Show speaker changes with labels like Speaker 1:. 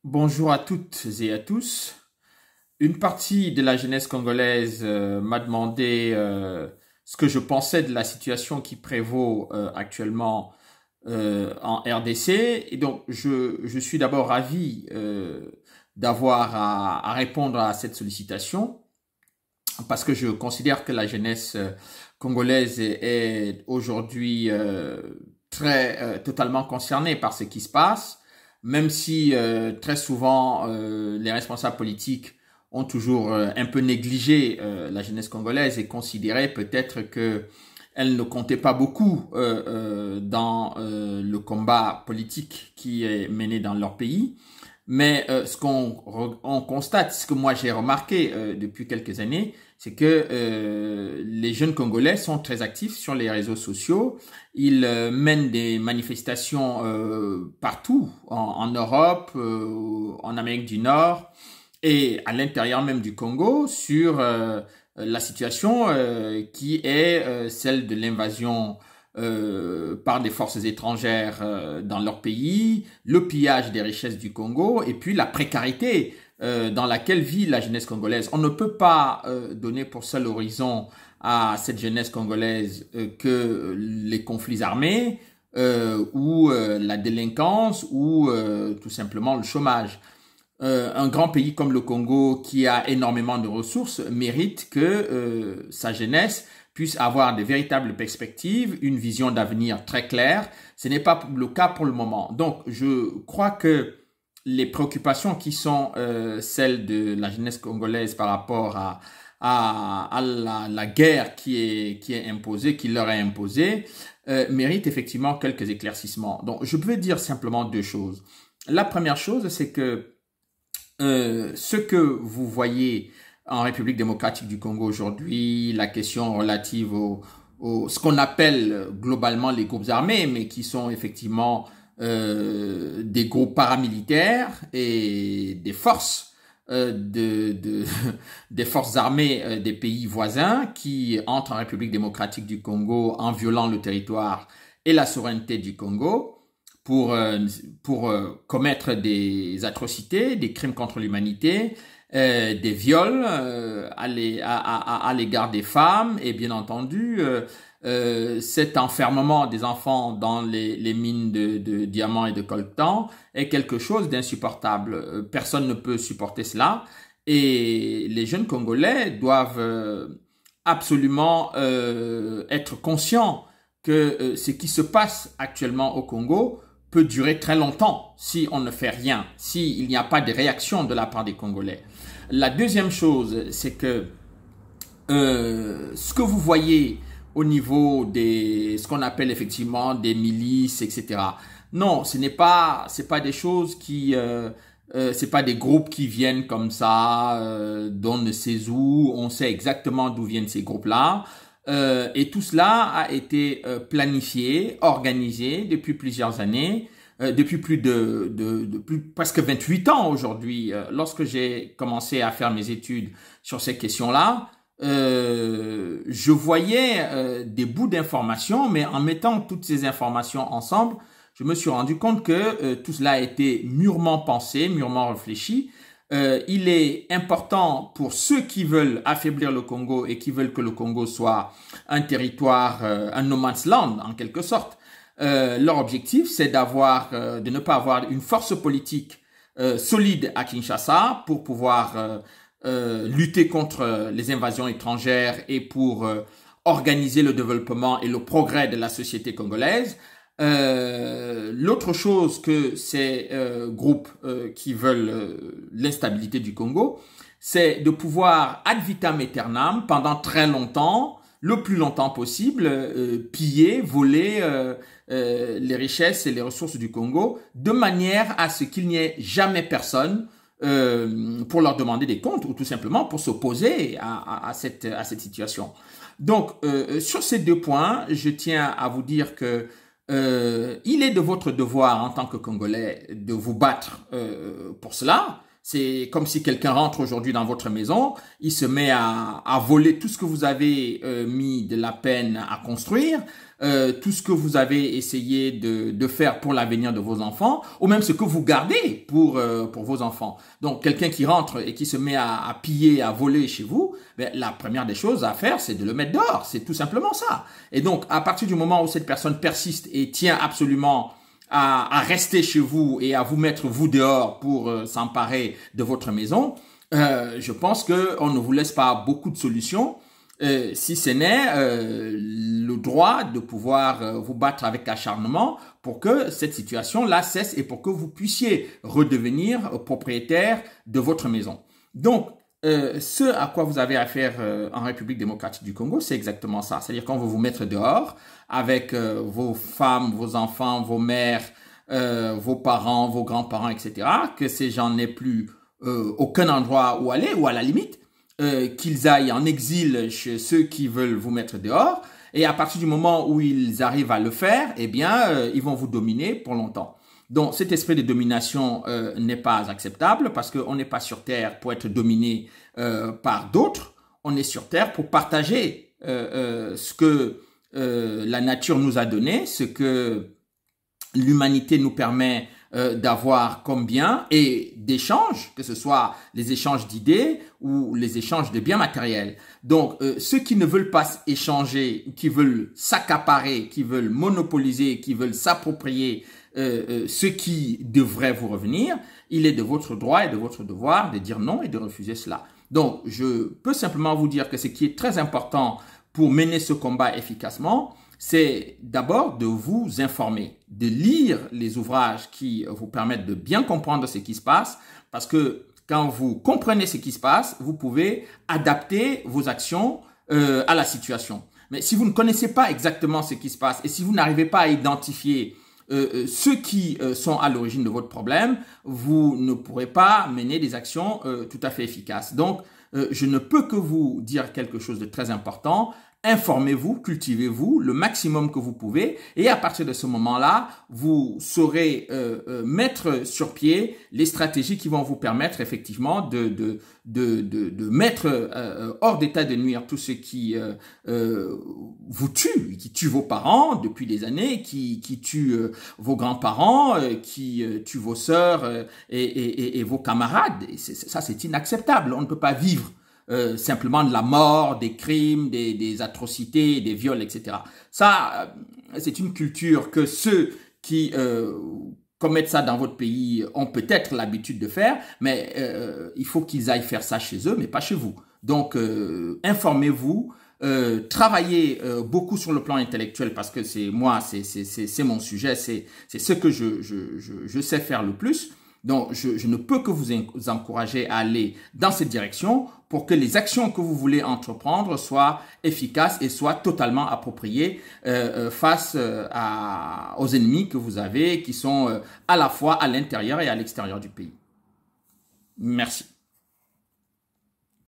Speaker 1: Bonjour à toutes et à tous. Une partie de la jeunesse congolaise m'a demandé ce que je pensais de la situation qui prévaut actuellement en RDC. Et donc, je suis d'abord ravi d'avoir à répondre à cette sollicitation parce que je considère que la jeunesse congolaise est aujourd'hui totalement concernée par ce qui se passe, même si très souvent les responsables politiques ont toujours un peu négligé la jeunesse congolaise et considéré peut-être que elle ne comptait pas beaucoup dans le combat politique qui est mené dans leur pays. Mais ce qu'on constate, ce que moi j'ai remarqué depuis quelques années, c'est que les jeunes Congolais sont très actifs sur les réseaux sociaux. Ils mènent des manifestations partout, en Europe, en Amérique du Nord et à l'intérieur même du Congo sur la situation qui est celle de l'invasion par des forces étrangères dans leur pays, le pillage des richesses du Congo et puis la précarité dans laquelle vit la jeunesse congolaise. On ne peut pas donner pour seul horizon à cette jeunesse congolaise que les conflits armés ou la délinquance ou tout simplement le chômage. Un grand pays comme le Congo, qui a énormément de ressources, mérite que sa jeunesse puisse avoir de véritables perspectives, une vision d'avenir très claire. Ce n'est pas le cas pour le moment. Donc, je crois que les préoccupations qui sont celles de la jeunesse congolaise par rapport à la guerre qui est imposée, qui leur est imposée, méritent effectivement quelques éclaircissements. Donc, je peux dire simplement deux choses. La première chose, c'est que ce que vous voyez en République démocratique du Congo aujourd'hui, la question relative ce qu'on appelle globalement les groupes armés, mais qui sont effectivement des groupes paramilitaires et des forces des forces armées des pays voisins qui entrent en République démocratique du Congo en violant le territoire et la souveraineté du Congo pour commettre des atrocités, des crimes contre l'humanité, des viols à l'égard des femmes et bien entendu cet enfermement des enfants dans les mines de diamants et de coltan est quelque chose d'insupportable. Personne ne peut supporter cela et les jeunes Congolais doivent absolument être conscients que ce qui se passe actuellement au Congo peut durer très longtemps si on ne fait rien, s'il n'y a pas de réaction de la part des Congolais. La deuxième chose, c'est que ce que vous voyez au niveau ce qu'on appelle effectivement des milices, etc. Non, c'est pas des choses c'est pas des groupes qui viennent comme ça, d'on ne sait où, on sait exactement d'où viennent ces groupes-là. Et tout cela a été planifié, organisé depuis plusieurs années, depuis presque 28 ans aujourd'hui. Lorsque j'ai commencé à faire mes études sur ces questions-là, je voyais des bouts d'informations, mais en mettant toutes ces informations ensemble, je me suis rendu compte que tout cela a été mûrement pensé, mûrement réfléchi. Il est important pour ceux qui veulent affaiblir le Congo et qui veulent que le Congo soit un territoire, un no man's land en quelque sorte. Leur objectif, c'est de ne pas avoir une force politique solide à Kinshasa pour pouvoir lutter contre les invasions étrangères et pour organiser le développement et le progrès de la société congolaise. L'autre chose que ces groupes qui veulent l'instabilité du Congo, c'est de pouvoir ad vitam aeternam pendant très longtemps, le plus longtemps possible, piller, voler les richesses et les ressources du Congo de manière à ce qu'il n'y ait jamais personne pour leur demander des comptes ou tout simplement pour s'opposer à cette situation. Donc, sur ces deux points, je tiens à vous dire que il est de votre devoir en tant que Congolais de vous battre pour cela, C'est comme si quelqu'un rentre aujourd'hui dans votre maison, il se met à voler tout ce que vous avez mis de la peine à construire, tout ce que vous avez essayé de faire pour l'avenir de vos enfants, ou même ce que vous gardez pour vos enfants. Donc, quelqu'un qui rentre et qui se met à piller, à voler chez vous, ben, la première des choses à faire, c'est de le mettre dehors. C'est tout simplement ça. Et donc, à partir du moment où cette personne persiste et tient absolument à rester chez vous et à vous mettre vous dehors pour s'emparer de votre maison, je pense que on ne vous laisse pas beaucoup de solutions, si ce n'est le droit de pouvoir vous battre avec acharnement pour que cette situation-là cesse et pour que vous puissiez redevenir propriétaire de votre maison. Donc, ce à quoi vous avez affaire en République démocratique du Congo, c'est exactement ça. C'est-à-dire qu'on veut vous mettre dehors avec vos femmes, vos enfants, vos mères, vos parents, vos grands-parents, etc. Que ces gens n'aient plus aucun endroit où aller, ou à la limite, qu'ils aillent en exil chez ceux qui veulent vous mettre dehors. Et à partir du moment où ils arrivent à le faire, eh bien, ils vont vous dominer pour longtemps. Donc, cet esprit de domination n'est pas acceptable parce qu'on n'est pas sur Terre pour être dominé par d'autres. On est sur Terre pour partager ce que la nature nous a donné, ce que l'humanité nous permet d'avoir comme bien et d'échanges, que ce soit les échanges d'idées ou les échanges de biens matériels. Donc, ceux qui ne veulent pas échanger, qui veulent s'accaparer, qui veulent monopoliser, qui veulent s'approprier ce qui devrait vous revenir, il est de votre droit et de votre devoir de dire non et de refuser cela. Donc, je peux simplement vous dire que ce qui est très important pour mener ce combat efficacement, c'est d'abord de vous informer, de lire les ouvrages qui vous permettent de bien comprendre ce qui se passe, parce que quand vous comprenez ce qui se passe, vous pouvez adapter vos actions à la situation. Mais si vous ne connaissez pas exactement ce qui se passe et si vous n'arrivez pas à identifier ceux qui sont à l'origine de votre problème, vous ne pourrez pas mener des actions tout à fait efficaces. Donc, je ne peux que vous dire quelque chose de très important. Informez-vous, cultivez-vous le maximum que vous pouvez et à partir de ce moment-là, vous saurez mettre sur pied les stratégies qui vont vous permettre effectivement de mettre hors d'état de nuire tout ce qui vous tue, qui tue vos parents depuis des années, qui tue vos grands-parents, qui tue vos sœurs et vos camarades. Et ça, c'est inacceptable. On ne peut pas vivre simplement de la mort, des crimes, des atrocités, des viols, etc. Ça, c'est une culture que ceux qui commettent ça dans votre pays ont peut-être l'habitude de faire, mais il faut qu'ils aillent faire ça chez eux, mais pas chez vous. Donc, informez-vous, travaillez beaucoup sur le plan intellectuel parce que c'est mon sujet, c'est ce que je sais faire le plus. Donc, je ne peux que vous encourager à aller dans cette direction pour que les actions que vous voulez entreprendre soient efficaces et soient totalement appropriées face aux ennemis que vous avez qui sont à la fois à l'intérieur et à l'extérieur du pays. Merci.